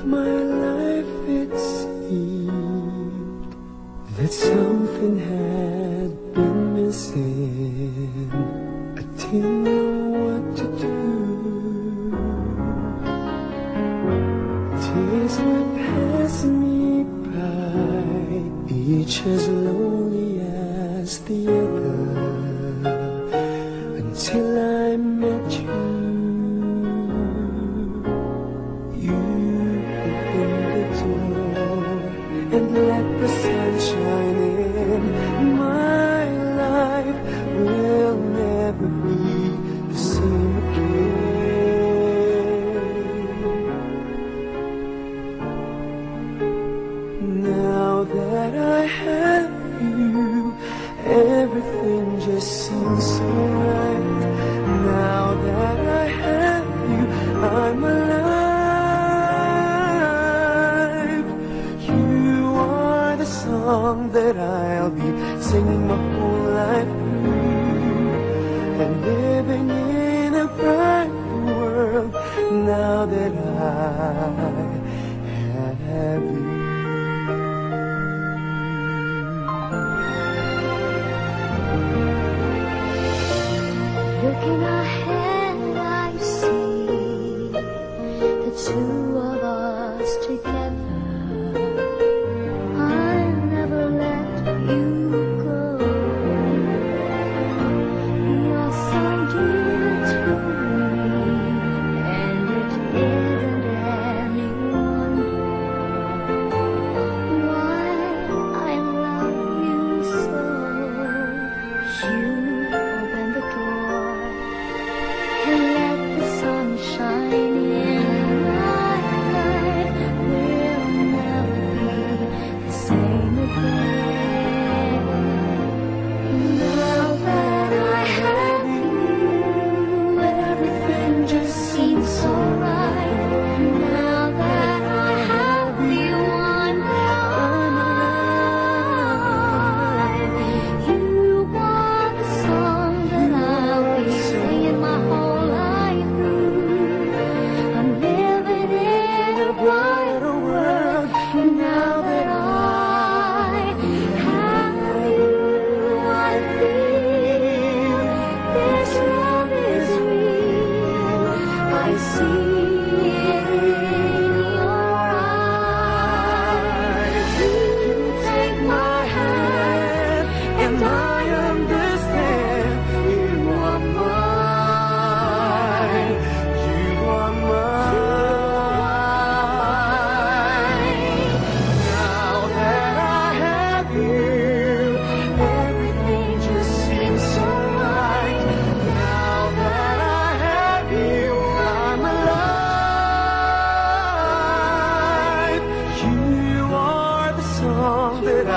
my life it seemed that something had been missing. I didn't know what to do. Days were passing me by, each as lonely as the other, until I met you. You opened the door and let the sun shine in. My life will never be the same again. Now that I have you, everything just seems so right. Now that I have you, I'm alive. You are the song that I'll be singing my whole life through, and living in a bright world now that I have you. Looking ahead, I see the two of us together. I'll never let you go. You're so dear to me, and it isn't any wonder why I love you so. You open the door and let the sun shine in. My life will never be the same again. Now that I have you, everything just seems so right. Now that I have you, I'm alive. You are the song that I'll be singing my whole life through. I'm living in a brighter world now that I have you. I feel this love is real. I see it in your eyes. You take my hand and I understand you are mine. You are mine. Now that I have you, everything just seems so right. Now that I have you, I'm alive. You are the song that I